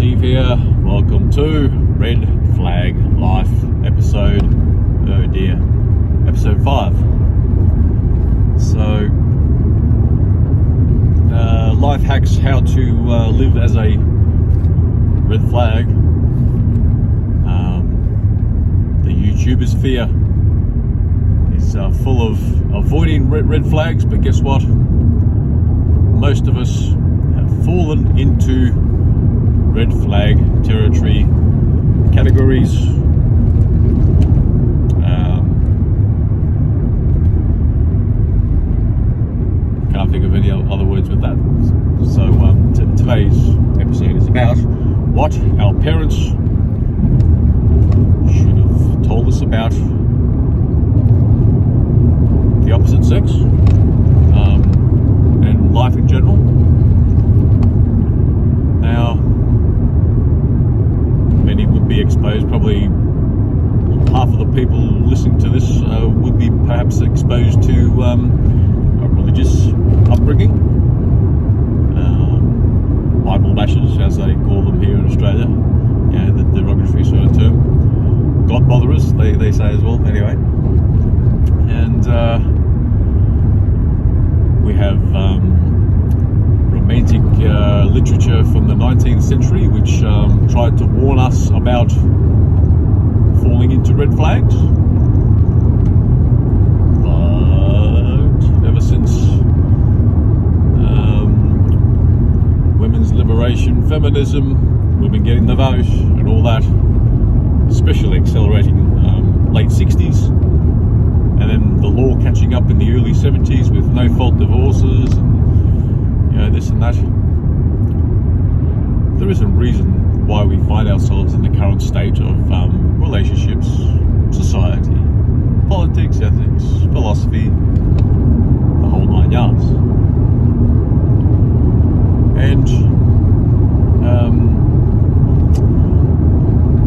Steve here. Welcome to Red Flag Life episode, oh dear, episode 5. So, life hacks how to live as a red flag. The YouTuber sphere is full of avoiding red flags, but guess what? Most of us have fallen into red flag territory categories. Can't think of any other words with that. So today's episode is about what our parents should have told us about the opposite sex and life in general. Now, many would be exposed, probably half of the people listening to this would be perhaps exposed to a religious upbringing, Bible bashers, as they call them here in Australia, the derogatory sort of term, God botherers, they say as well, anyway. And we have romantic literature from the 19th century which tried to warn us about falling into red flags. But ever since women's liberation, feminism, women getting the vote and all that, especially accelerating late 60s, and then the law catching up in the early 70s with no-fault divorces and this and that. There is a reason why we find ourselves in the current state of relationships, society, politics, ethics, philosophy, the whole 9 yards. And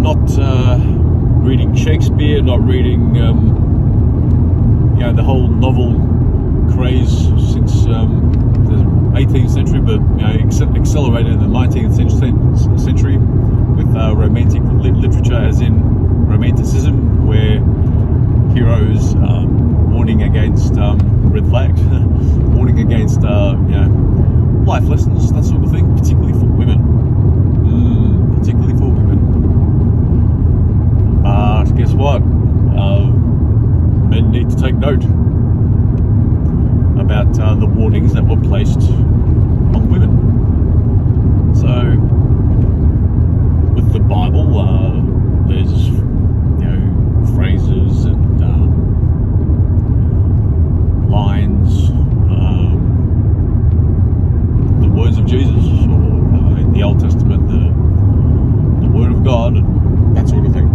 not reading Shakespeare, not reading the whole novel craze since the 18th century, but accelerated in the 19th century with romantic literature, as in romanticism, where heroes warning against red flags, warning against life lessons, that sort of thing, particularly for women. But guess what? Men need to take note about the warnings that were placed on women. So, with the Bible, there's phrases and lines, the words of Jesus, or in the Old Testament, the Word of God, and that sort of thing.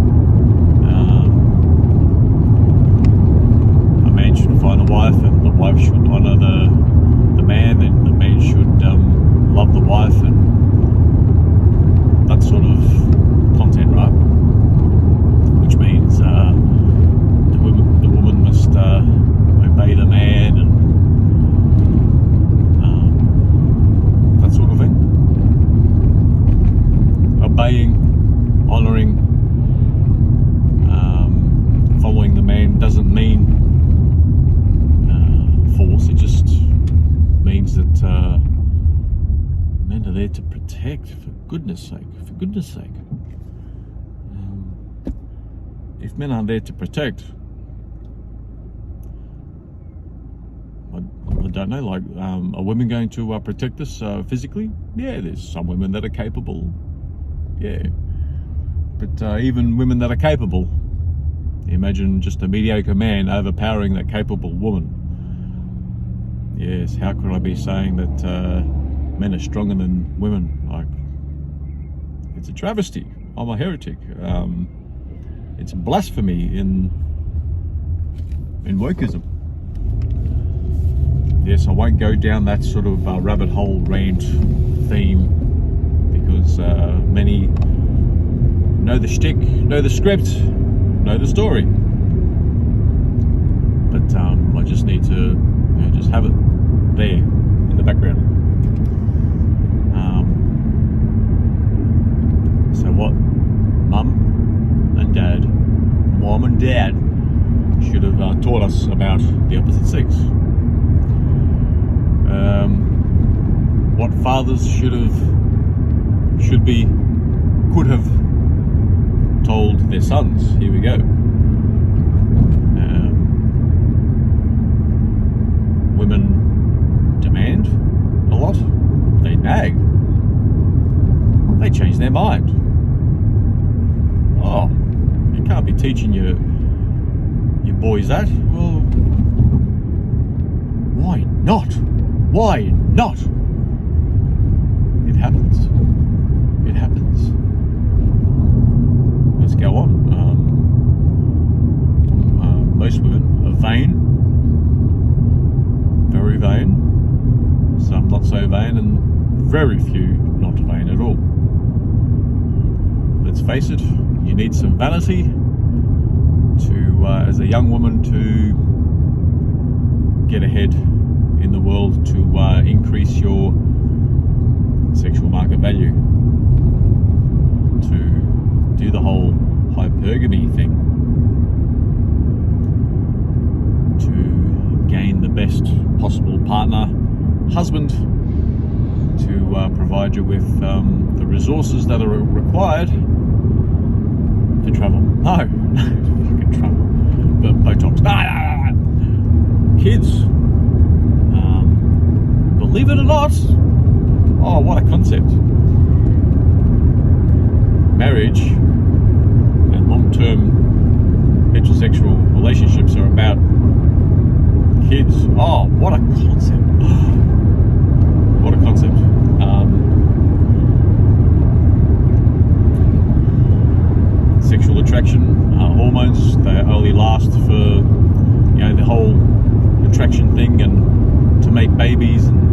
A man should find a wife, and the wife should honour the man, and the man should love the wife, and that sort of content, right? Which means the woman must obey the man, and that sort of thing. Obeying, honouring, following the man doesn't mean force. It just means that men are there to protect, for goodness sake. If men aren't there to protect, I don't know, like, are women going to protect us physically? Yeah, there's some women that are capable, but even women that are capable, imagine just a mediocre man overpowering that capable woman. Yes, how could I be saying that men are stronger than women? Like, it's a travesty. I'm a heretic. It's blasphemy in wokeism. Yes, I won't go down that sort of rabbit hole rant theme, because many know the shtick, know the script, know the story. But I just need to just have it there in the background. what mom and dad should have taught us about the opposite sex. What fathers could have told their sons. Here we go. Women demand a lot. They nag. They change their mind. Oh, you can't be teaching your boys that. Well, why not? Why not? It happens. It happens. Let's go on. Most women are vain. Very vain. Some not so vain, and very few not vain at all. Let's face it, you need some vanity to, as a young woman, to get ahead in the world, to increase your sexual market value, to do the whole hypergamy thing, to gain the best possible partner, husband, to provide you with the resources that are required to travel. No, fucking travel. But Botox. Kids. Believe it or not, oh, what a concept. Marriage and long-term heterosexual relationships are about kids. Oh, what a concept. What a concept. Sexual attraction, hormones, they only last for, the whole attraction thing and to make babies, and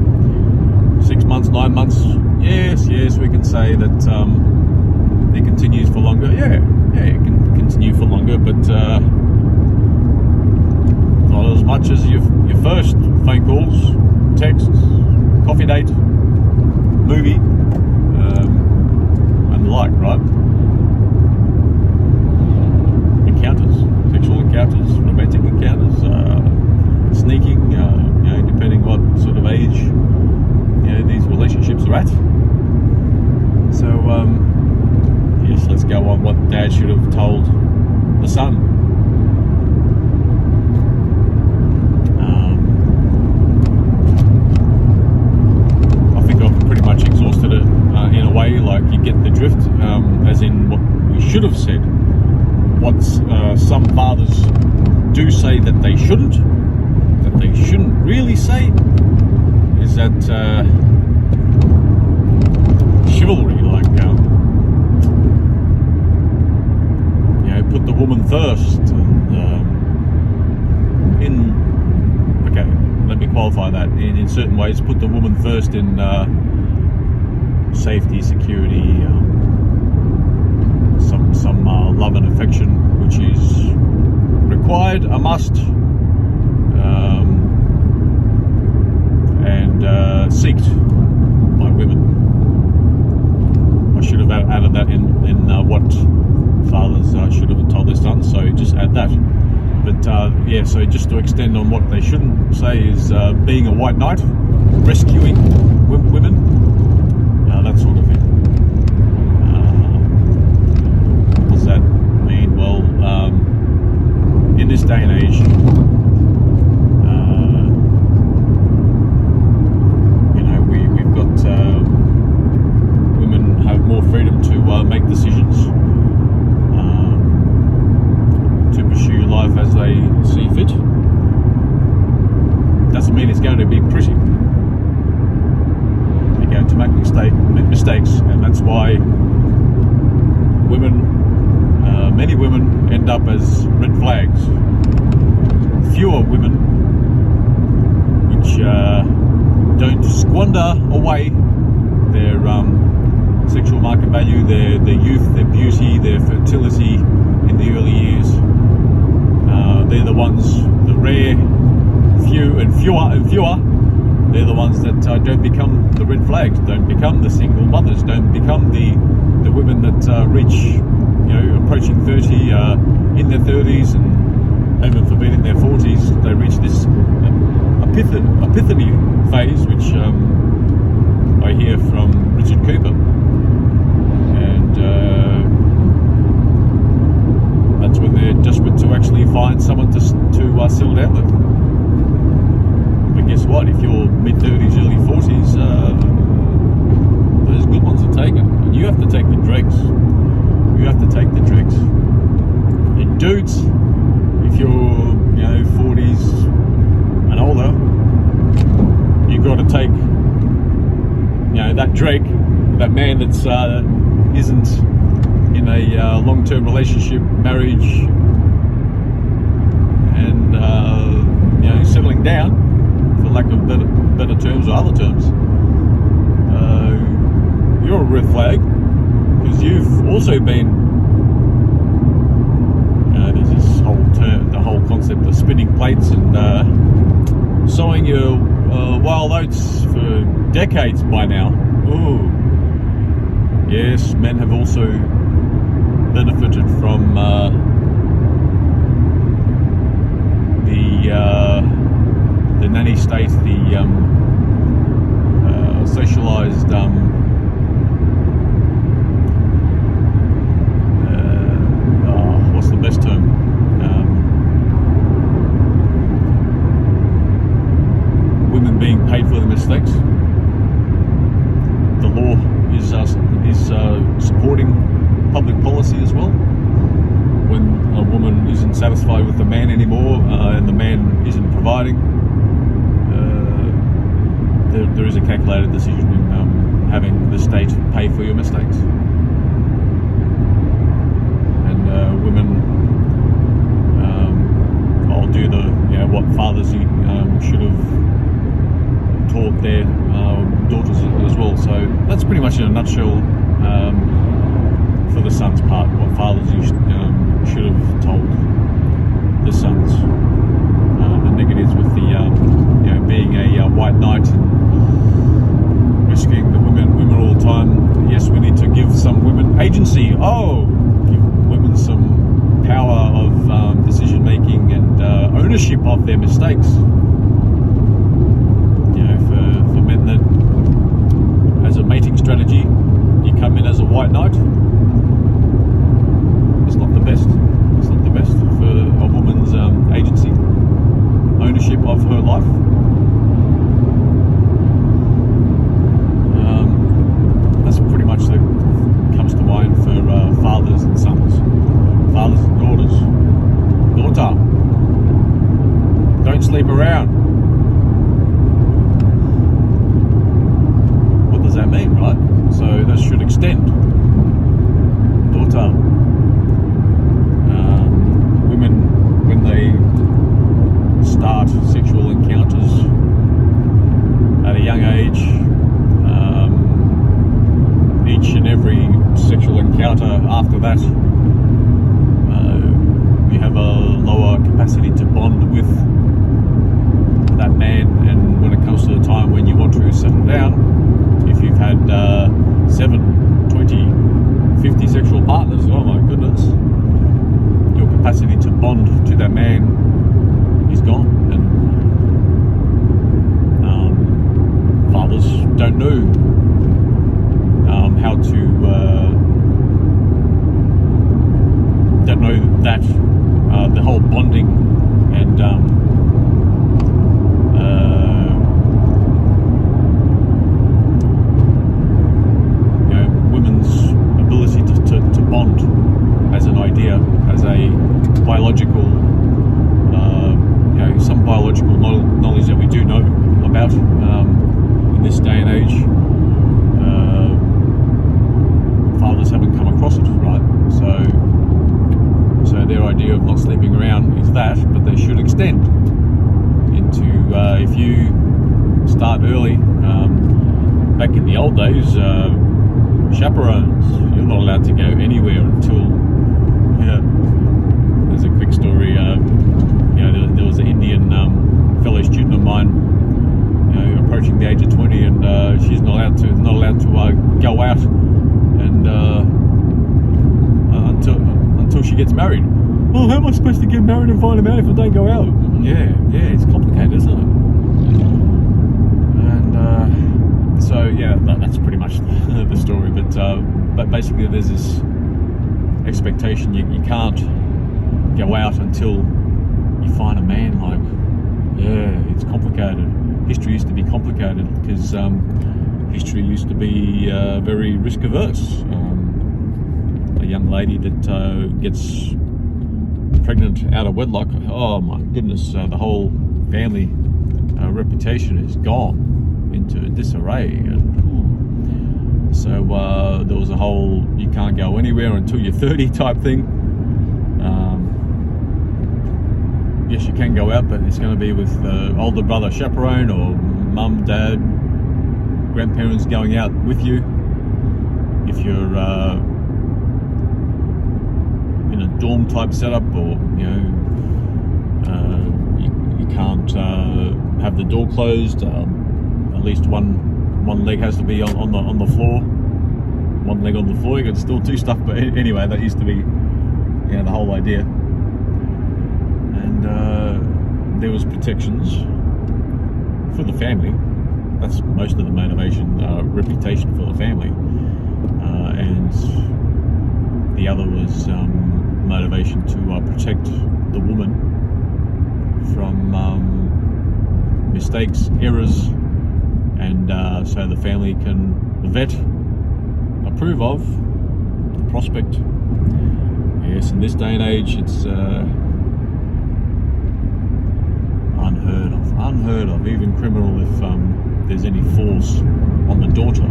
6 months, 9 months. Yes, we can say that it continues for longer. Yeah, it can continue for longer, but not as much as your first phone calls, texts, coffee date, movie, and the like, right? Encounters, sexual encounters, romantic encounters, sneaking, depending what sort of age these relationships are at. So, yes, let's go on what dad should have told the son. I think I've pretty much exhausted it in a way, like you get the drift, as in what we should have said. What some fathers do say that they shouldn't really say, is that chivalry, like put the woman first, and let me qualify that. In certain ways, put the woman first in safety, security, some love and affection, which is required, a must, and seeked by women. I should have added that in what fathers should have told their sons, so just add that. But so just to extend on what they shouldn't say is being a white knight, rescuing women, that sort of thing. What does that mean? Well, in this day and age, we've got women have more freedom to make decisions, to pursue life as they see fit. Doesn't mean it's going to be pretty. They're going to make mistakes, and that's why many women end up as red flags. Fewer women which don't squander away their sexual market value, their youth, their beauty, their fertility in the early years. They're the ones, the rare few and fewer, they're the ones that don't become the red flags, don't become the single mothers, don't become the women that reach, approaching 30, in their 30s, and heaven forbid in their 40s, they reach this epiphany phase, which I hear from Richard Cooper, and that's when they're desperate to actually find someone to settle down with. But guess what? If you're mid-30s, early 40s, those good ones are taken, and you have to take the dregs. You have to take the dregs. And dudes, if you're 40s and older, you've got to take that dreg, that man that's isn't in a long-term relationship, marriage, and settling down, for lack of better terms or other terms. You're a red flag, because you've also been. There's this whole term, the whole concept of spinning plates and sowing your wild oats for decades by now. Ooh. Yes, men have also benefited from the nanny state, the socialized what's the best term? Women being paid for their mistakes. The law is supporting public policy as well. When a woman isn't satisfied with the man anymore, and the man isn't providing, there is a calculated decision in having the state pay for your mistakes. And women, I'll do what fathers should have taught their daughters as well. So that's pretty much in a nutshell, for the son's part, what fathers should have told the sons. The negatives with the being a white knight and rescuing the women all the time. Yes, we need to give some women agency. Give women some power of decision making and ownership of their mistakes. For men that, as a mating strategy, you come in as a white knight. It's not the best. It's not the best for a woman's agency, ownership of her life. That's pretty much that comes to mind for fathers and sons, fathers and daughters. Daughter, don't sleep around. What does that mean, right? So that should extend. Daughter. Women, when they start sexual encounters at a young age, each and every sexual encounter after that, you have a lower capacity to bond with that man, and when it comes to the time when you want to settle down, if you've had 7, 20, 50 sexual partners, oh my goodness, your capacity to bond to that man is gone. And fathers don't know how to don't know that the whole bonding and women's ability to bond as an idea, as a biological, some biological knowledge that we do know about in this day and age. Fathers haven't come across it, right? So their idea of not sleeping around is that, but they should extend into if you start early. Back in the old days, chaperones, you're not allowed to go anywhere until. There's a quick story. There was an Indian fellow student of mine, approaching the age of 20, and she's not allowed to go out and until she gets married. Well, how am I supposed to get married and find him out if I don't go out? Yeah, it's complicated, isn't it? And so yeah, that's pretty much the story. But basically, there's this expectation you can't go out until you find a man. Like, yeah, it's complicated. History used to be complicated because history used to be very risk averse. A young lady that gets pregnant out of wedlock, oh my goodness, the whole family reputation is gone into disarray. And so there was a whole you can't go anywhere until you're 30 type thing. Yes, you can go out, but it's going to be with older brother chaperone or mum, dad, grandparents going out with you. If you're in a dorm type setup, or you can't have the door closed. At least one leg has to be on the floor. One leg on the floor. You can still do stuff, but anyway, that used to be the whole idea. And there was protections for the family. That's most of the motivation, reputation for the family, and the other was motivation to protect the woman from mistakes, errors, and so the family can approve of the prospect. Yes, in this day and age, it's unheard of, even criminal if there's any force on the daughter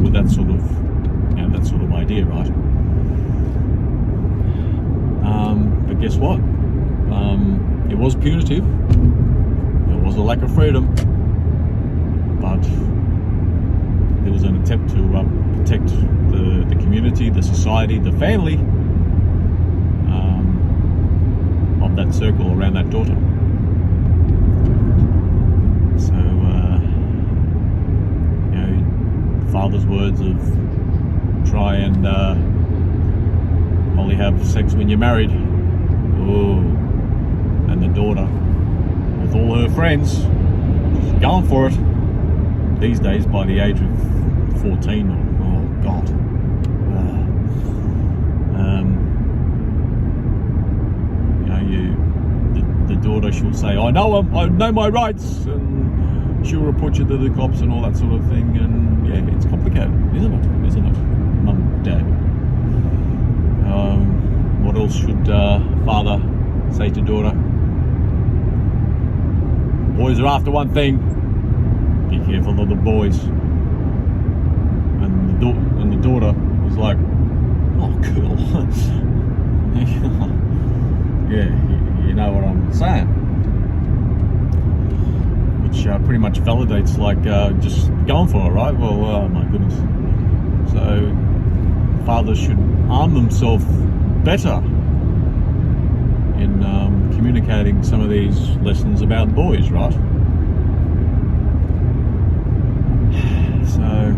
with that sort of idea, right? But guess what? It was punitive. There was a lack of freedom, but there was an attempt to protect the community, the society, the family of that circle around that daughter. So, father's words of try and only have sex when you're married. Oh, and the daughter, with all her friends, she's going for it. These days, by the age of 14, oh God. The daughter, she'll say, I know my rights, and she'll report you to the cops and all that sort of thing. And yeah, it's complicated, isn't it? Mum, dad. What else should father say to daughter? Boys are after one thing. Be careful of the boys. And the daughter was like, oh, cool. Yeah, you know what I'm saying. Which pretty much validates just going for it, right? Well, oh my goodness. So fathers should arm themselves better in communicating some of these lessons about boys, right? So,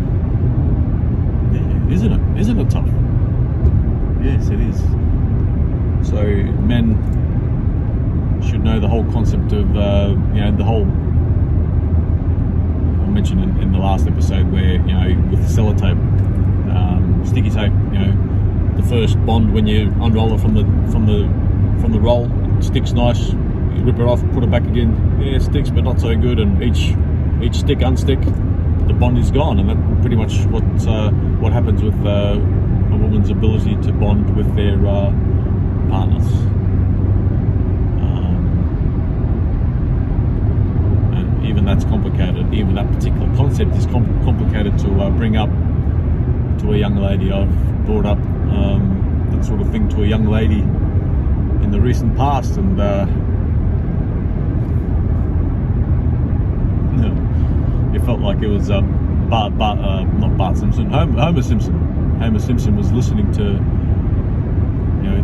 yeah, isn't it tough? Yes, it is. So men should know the whole concept of the whole. I mentioned in the last episode where with the sellotape, sticky tape, the first bond when you unroll it from the roll, it sticks nice. You rip it off, put it back again. Yeah, it sticks, but not so good. And each stick unstick, the bond is gone, and that's pretty much what happens with a woman's ability to bond with their partners. And even that's complicated. Even that particular concept is complicated to bring up to a young lady. I've brought up that sort of thing to a young lady in the recent past, and it felt like it was not Bart Simpson, Homer Simpson. Homer Simpson was listening to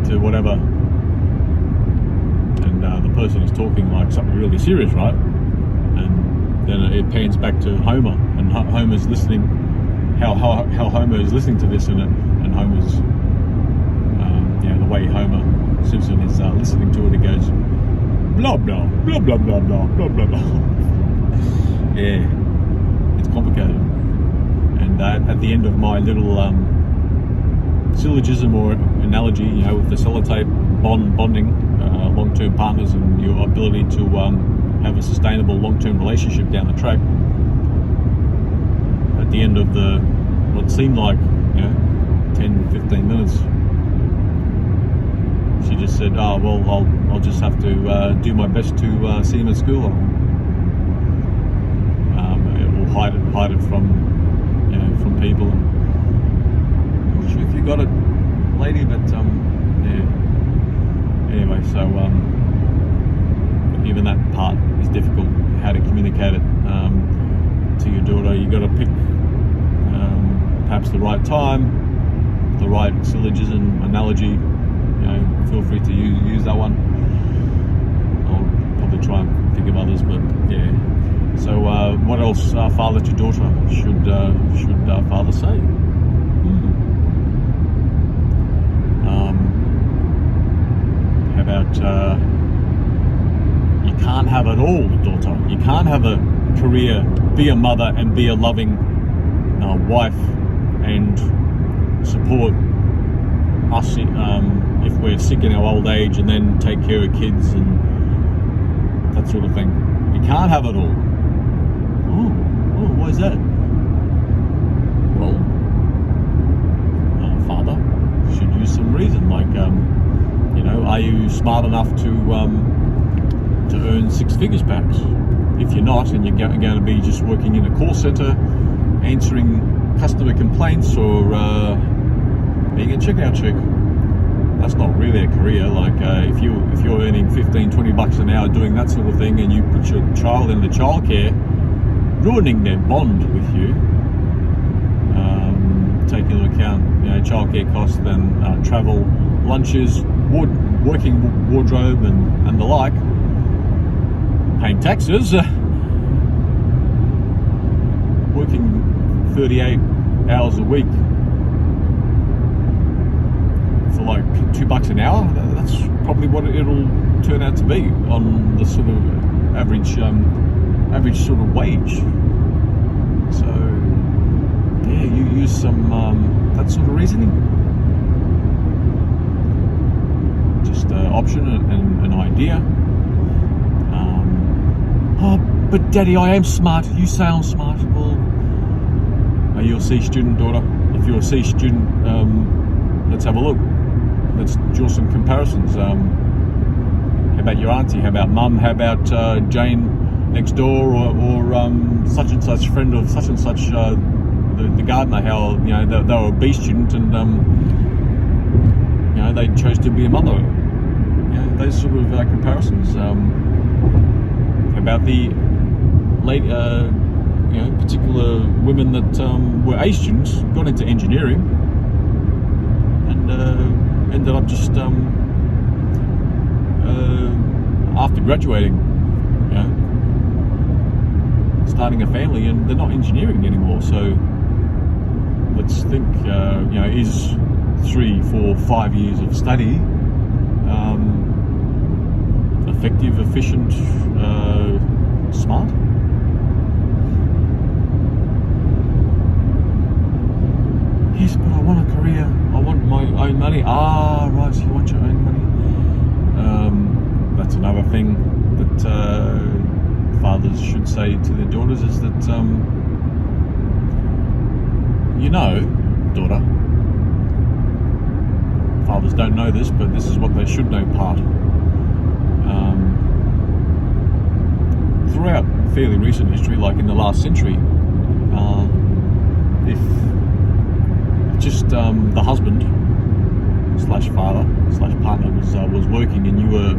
to whatever, and the person is talking like something really serious, right? And then it pans back to Homer, and Homer's listening. How Homer is listening to this, and Homer's the way Homer Simpson is listening to it, it goes blah blah blah blah blah blah blah blah blah. Yeah, it's complicated. And at the end of my little syllogism or analogy, with the sellotape bonding, long-term partners, and your ability to have a sustainable long-term relationship down the track. At the end of what seemed like 10-15 minutes, she just said, "Oh well, I'll just have to do my best to see him at school. Or hide it from people." I'm not sure if you got it, lady, but Anyway, so even that part is difficult. How to communicate it to your daughter. You got to pick perhaps the right time, the right syllogism, analogy. Feel free to use that one. I'll probably try and think of others, but yeah. So, what else, father to daughter, should father say? How about you can't have it all, daughter. You can't have a career, be a mother, and be a loving wife, and support us if we're sick in our old age, and then take care of kids and that sort of thing. You can't have it all. Oh, why is that? Well, father should use some reason, like are you smart enough to earn 6 figures perhaps? If you're not, and you're going to be just working in a call center, answering customer complaints, or being a checkout chick, that's not really a career. Like if you're earning $15-20 an hour doing that sort of thing, and you put your child in the childcare, ruining their bond with you, taking into account childcare costs, then travel, lunches, working wardrobe, and the like, paying taxes, working 38 hours a week for like $2 an hour. That's probably what it'll turn out to be on the sort of average sort of wage. So yeah, you use some that sort of reasoning. Just option and an idea. But Daddy, I am smart. You say I'm smart. Well, are you a C student, daughter? If you're a C student, let's have a look. Let's draw some comparisons. How about your auntie? How about mum? How about Jane next door, or such and such friend of such and such, the gardener? How they were a B student, and they chose to be a mother. Those sort of comparisons. About the late, particular women that were A students, got into engineering, and ended up just after graduating, starting a family, and they're not engineering anymore. So let's think, is 3, 4, 5 years of study effective, efficient, smart? Yes, but I want a career. I want my own money. Ah, right, so you want your own money. That's another thing that fathers should say to their daughters, is that, daughter, fathers don't know this, but this is what they should know part. Throughout fairly recent history, like in the last century, if just the husband / father / partner was working, and you were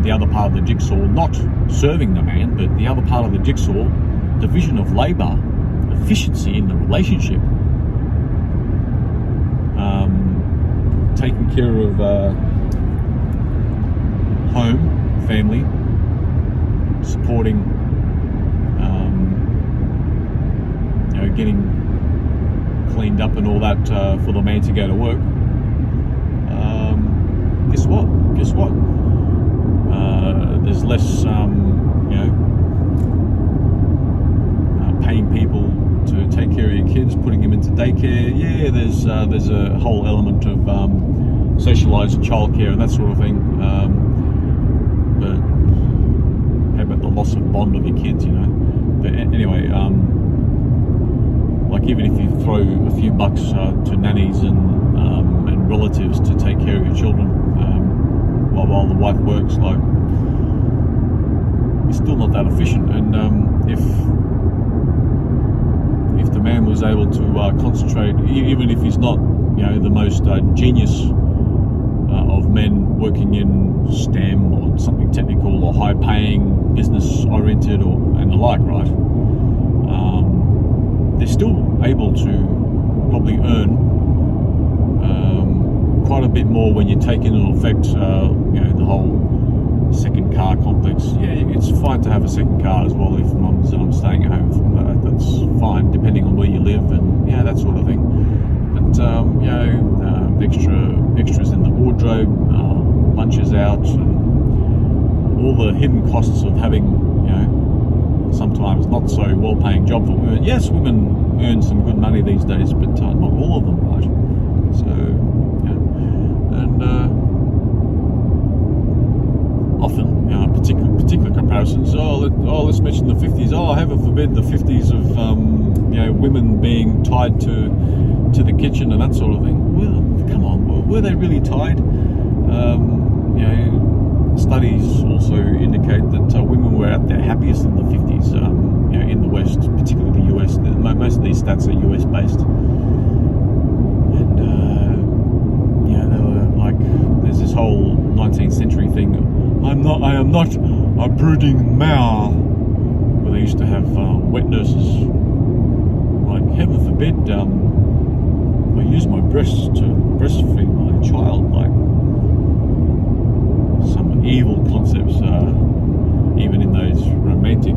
the other part of the jigsaw, not serving the man, but the other part of the jigsaw, division of labor, efficiency in the relationship, taking care of home, family, supporting, getting cleaned up and all that for the man to go to work. guess what? There's less, paying people to take care of your kids, putting them into daycare. Yeah, there's a whole element of socialised childcare and that sort of thing. But how about the loss of bond of your kids? But anyway, like even if you throw a few bucks to nannies and relatives to take care of your children while the wife works, like, it's still not that efficient. And if the man was able to concentrate, even if he's not, the most genius of men working in STEM or something technical or high-paying, business-oriented and the like, right? They're still able to probably earn quite a bit more when you take into effect, the whole second car complex. Yeah, it's fine to have a second car as well if mum's staying at home. That's fine, depending on where you live and that sort of thing. But extras in the wardrobe, lunches out, and all the hidden costs of having sometimes not so well-paying job for women. Yes, women earn some good money these days, but not all of them, right? So, and often, particular comparisons. Let's mention the 50s. Heaven forbid the 50s of women being tied to the kitchen and that sort of thing. Well, come on, were they really tied? Studies also indicate that women were at their happiest in the 50s, in the West, particularly the US. Most of these stats are US based, and they were like, there's this whole 19th century thing. I am not a brooding mare. Where they used to have wet nurses. Like, heaven forbid, I use my breasts to breastfeed my child. Like, some evil concepts, even in those romantic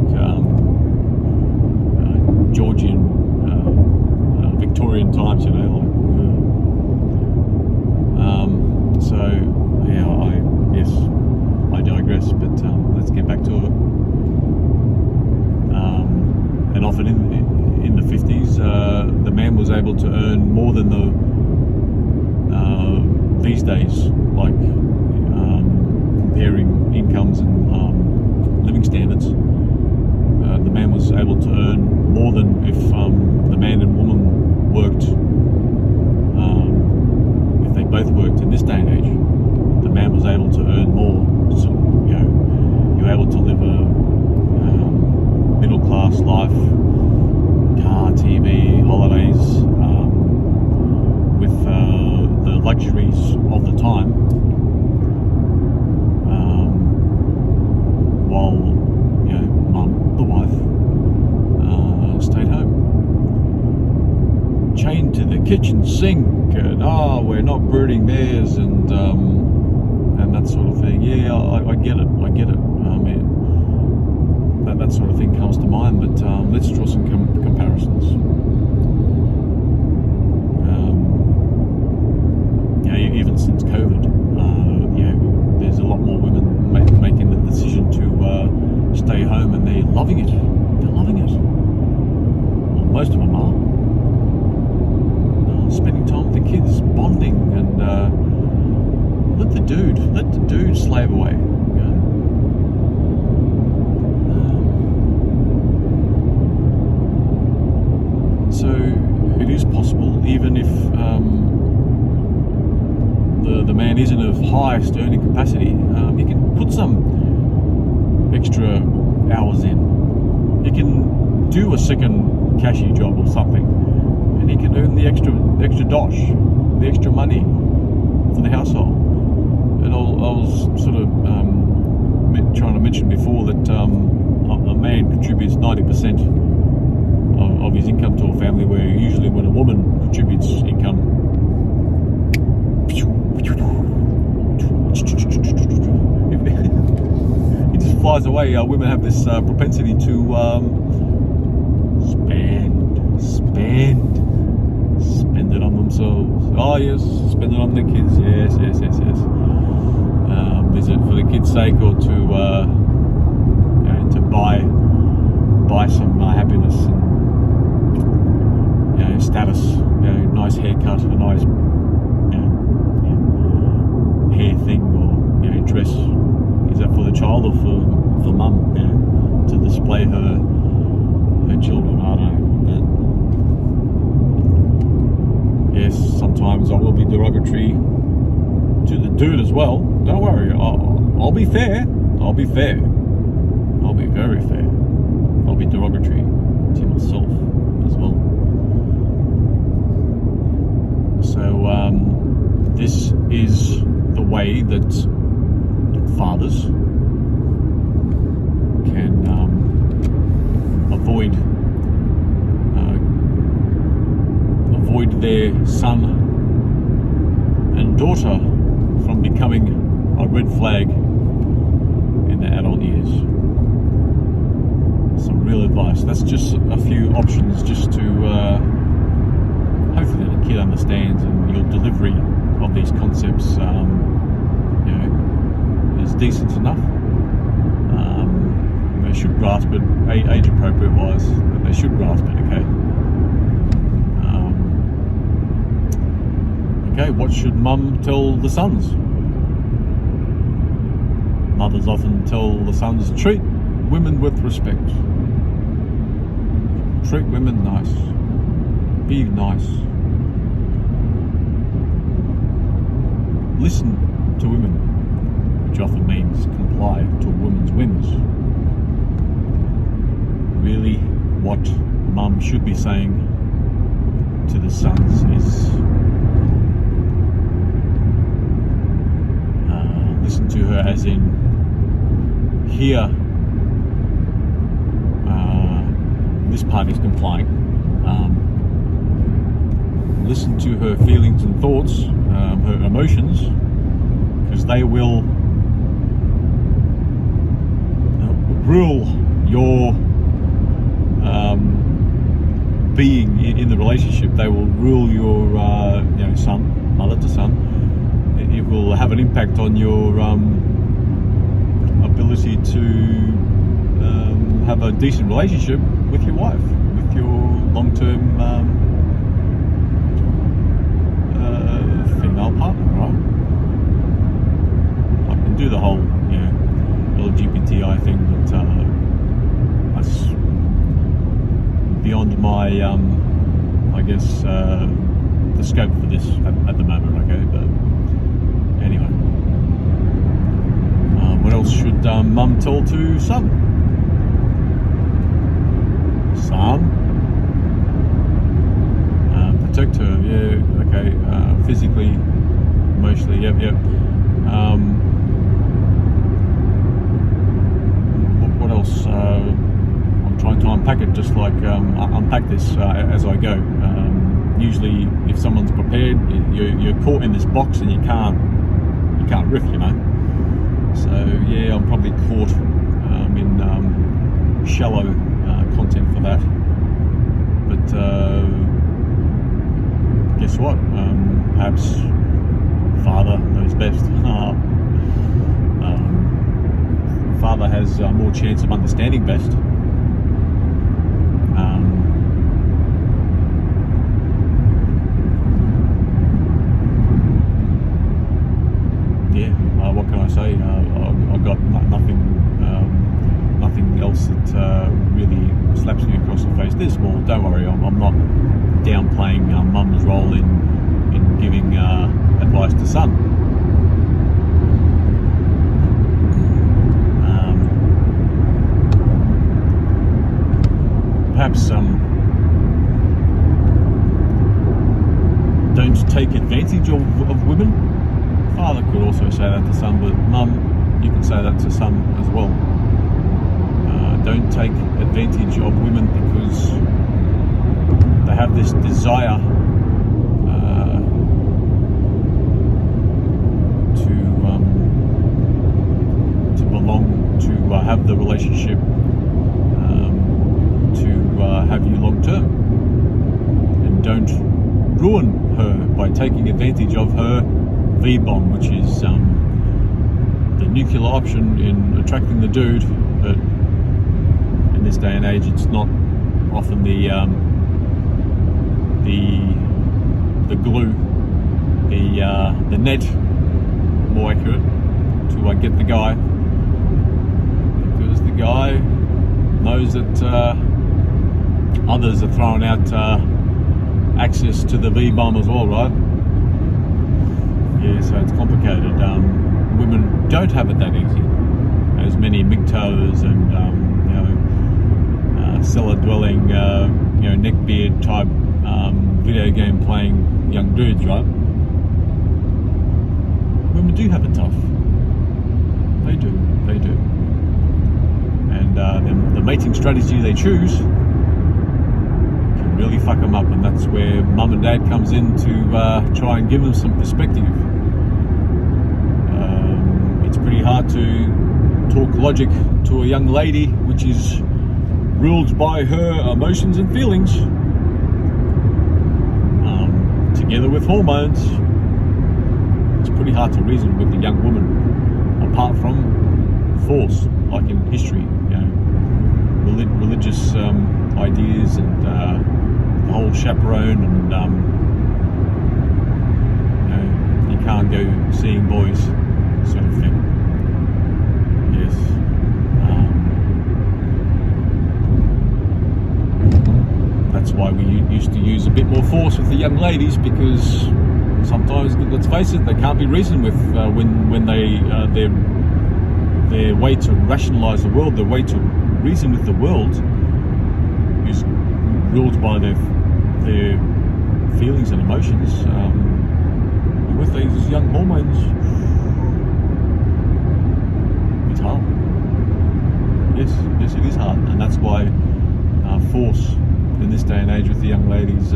Georgian Victorian times, I digress, but let's get back to it. And often in the 50s, the man was able to earn more than these days, like comparing incomes and living standards. The man was able to earn more than if the man and woman worked. If they both worked in this day and age, the man was able to earn more. So, you're able to live a middle class life, car, TV, holidays, with the luxuries of the time, while mum, the wife, stayed home, chained to the kitchen sink, and we're not brooding mares and that sort of thing. Yeah, I get it. That sort of thing comes to mind, but let's draw some comparisons. Even since COVID, there's a lot more women making the decision to stay home, and they're loving it. Well, most of them are. Spending time with the kids, bonding, and let the dude slave away. So it is possible, even if the man isn't of highest earning capacity, he can put some extra hours in. He can do a second cashier job or something, and he can earn the extra dosh, the extra money for the household. And I was sort of trying to mention before that a man contributes 90% of his income to a family, where usually when a woman contributes income, it just flies away. Women have this propensity to spend it on themselves. Oh yes, spend it on their kids. Yes. Is it for the kids' sake, or to to buy some happiness and status, nice haircut, a nice hair thing, or dress? Is that for the child or for mum? To display her children? I don't know. But yes, sometimes I will be derogatory to the dude as well. Don't worry, I'll be fair. I'll be fair. I'll be very fair. I'll be derogatory to myself as well. So this is the way that fathers can avoid their son and daughter from becoming a red flag in their adult years. Some real advice. That's just a few options, just to hopefully the kid understands, and your delivery of these concepts is decent enough. They should grasp it, age appropriate wise. They should grasp it. Okay, what should mum tell the sons? Mothers often tell the sons, treat women with respect. Treat women nice. Be nice. Listen to women, which often means comply to a woman's whims. Really, what mum should be saying to the sons is listen to her, as in here, this party's complying. Listen to her feelings and thoughts, her emotions, because they will rule your being in the relationship. They will rule your son, mother to son. It will have an impact on your ability to have a decent relationship with your wife, with your long-term female partner, right? I can do the whole LGBTI thing, but that's beyond my the scope for this at the moment. Okay, but anyway, what else should mum tell to son? Protect her, physically, emotionally, yep. What else? I'm trying to unpack it, just like unpack this as I go. Usually, if someone's prepared, you're caught in this box and you can't riff, So yeah, I'm probably caught in shallow content for that. But guess what? Perhaps father knows best. Father has more chance of understanding best. What can I say? I've got nothing else that really slaps me across the face. There's more. Don't worry. I'm not downplaying mum's role in giving advice to son. Perhaps don't take advantage of women. Father could also say that to son, but mum, you can say that to son as well. Don't take advantage of women, because they have this desire to belong, to have the relationship, to have you long term, and don't ruin her by taking advantage of her V-bomb, which is the the nuclear option in attracting the dude, but in this day and age, it's not often the glue, the net, more accurate, to get the guy, because the guy knows that others are throwing out access to the V-bomb as well, right? Yeah, so it's complicated. Women don't have it that easy. As many MGTOWs and cellar-dwelling, neckbeard type video game playing young dudes, right? Women do have it tough. They do. And the mating strategy they choose can really fuck them up, and that's where mum and dad comes in to try and give them some perspective. It's pretty hard to talk logic to a young lady which is ruled by her emotions and feelings, together with hormones. It's pretty hard to reason with a young woman, apart from force, like in history, religious ideas and the whole chaperone, and you can't go seeing boys sort of thing. Yes. That's why we used to use a bit more force with the young ladies, because sometimes, let's face it, they can't be reasoned with when their way to rationalise the world, their way to reason with the world, is ruled by their feelings and emotions. And with these young hormones, it's hard. Yes, it is hard, and that's why force in this day and age with the young ladies,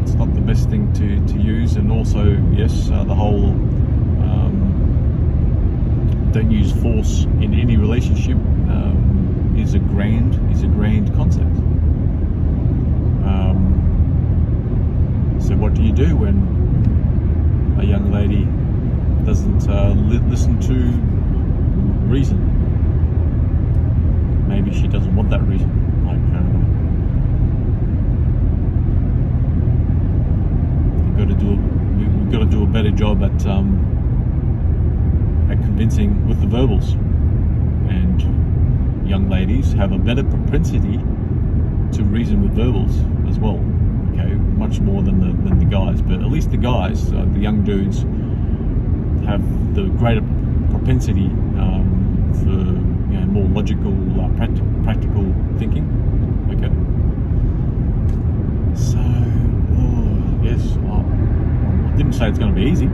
it's not the best thing to use. And also, yes, the whole don't use force in any relationship is a grand concept. So what do you do when a young lady doesn't listen to reason? Maybe she doesn't want that reason. We've got to do a better job at convincing with the verbals, and young ladies have a better propensity to reason with verbals as well. Okay, much more than the guys, but at least the guys, the young dudes, have the greater propensity for more logical, practical thinking. Okay. So, yes, I didn't say it's going to be easy.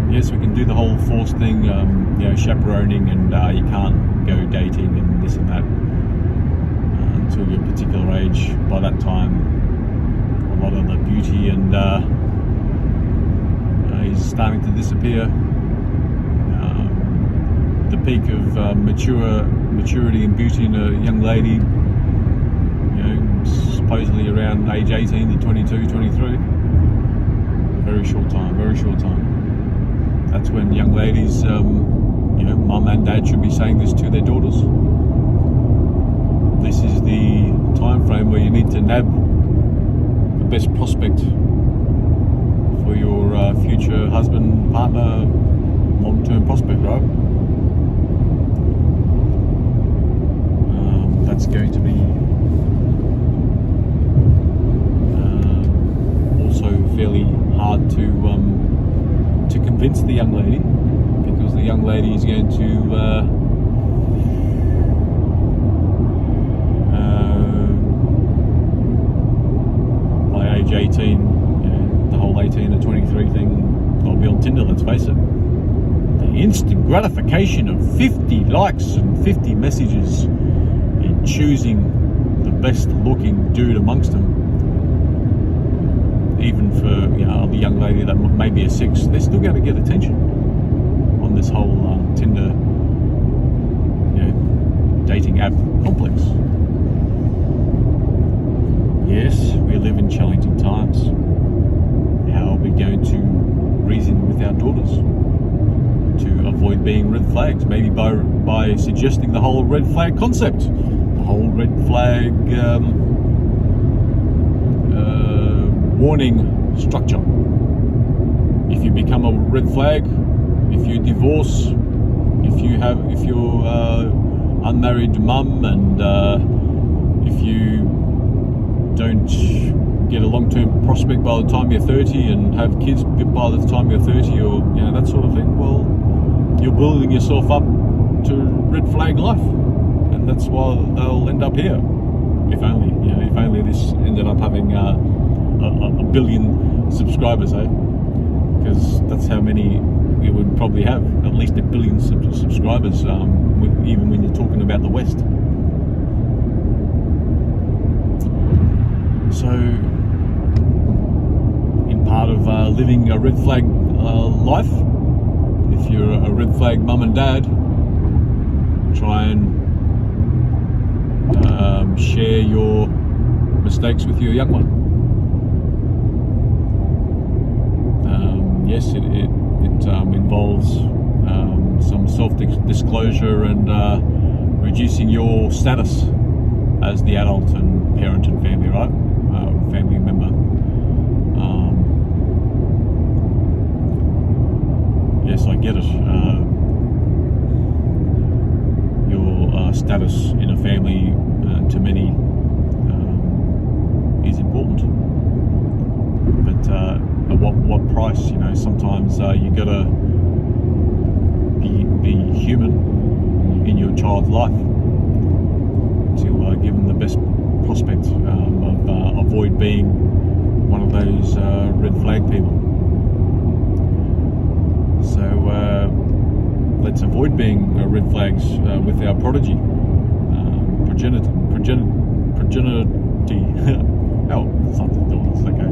Yes, we can do the whole force thing, chaperoning, and you can't go dating and this and that until you're a particular age. By that time, a lot of the beauty and is starting to disappear. The peak of maturity and beauty in a young lady, supposedly around age 18 to 22, 23. Very short time. That's when young ladies, mum and dad should be saying this to their daughters. This is the time frame where you need to nab the best prospect for your future husband, partner, long-term prospect, right? That's going to be also fairly hard to convince the young lady, because the young lady is going to by age 18, the whole 18 to 23 thing, I'll be on Tinder, let's face it. The instant gratification of 50 likes and 50 messages in choosing the best looking dude amongst them, even for the young lady that may be a 6, they're still going to get attention on this whole Tinder dating app complex. Yes, we live in challenging times. How are we going to our daughters to avoid being red flags, maybe by suggesting the whole red flag concept, the whole red flag warning structure. If you become a red flag, if you divorce, if you're unmarried mum, and if you don't get a long-term prospect by the time you're 30 and have kids by the time you're 30, or that sort of thing, well, you're building yourself up to red flag life, and that's why they'll end up here. If only this ended up having a billion subscribers, because that's how many we would probably have, at least a billion subscribers, even when you're talking about the West. So, in part of living a red flag life, if you're a red flag mum and dad, try and share your mistakes with your young one. Yes, it involves some self-disclosure and reducing your status as the adult and parent and family, right? Family member. Yes, I get it. Your status in a family, to many, is important. But at what price? Sometimes you gotta be human in your child's life to give them the best prospect of avoid being one of those red flag people. So let's avoid being red flags with our prodigy, progeny. Oh, something daughters. Okay.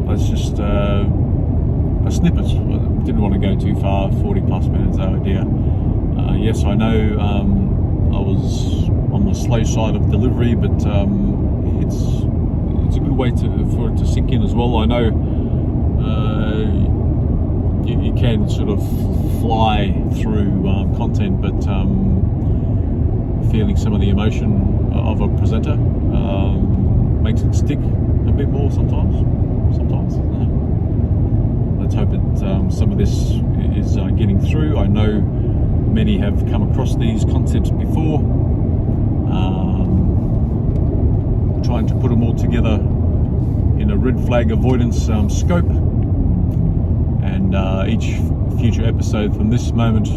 Let's just a snippet. I didn't want to go too far. 40 plus minutes. Oh dear. Yes, I know I was on the slow side of delivery, but it's a good way for it to sink in as well. I know you can sort of fly through content, but feeling some of the emotion of a presenter makes it stick a bit more sometimes. Let's hope that some of this is getting through. I know many have come across these concepts before, trying to put them all together in a red flag avoidance scope, and each future episode from this moment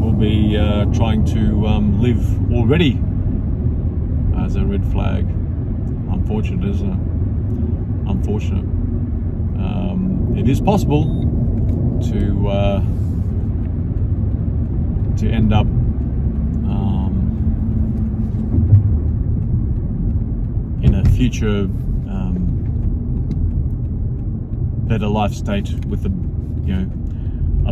will be trying to live already as a red flag. Unfortunate, isn't it? Unfortunate. It is possible to end up in a future better life state with a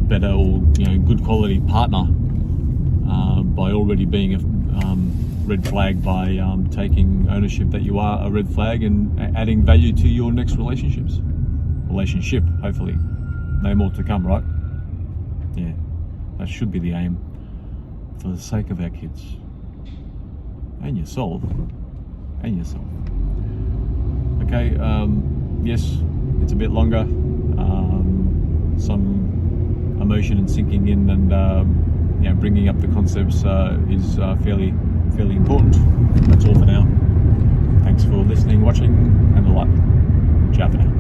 better or good quality partner by already being a red flag, by taking ownership that you are a red flag and adding value to your next relationship, hopefully. No more to come, right? Yeah, that should be the aim, for the sake of our kids and yourself. Okay, yes, it's a bit longer, some emotion and sinking in, and bringing up the concepts is fairly important. That's all for now. Thanks for listening, watching, and the like. Ciao for now.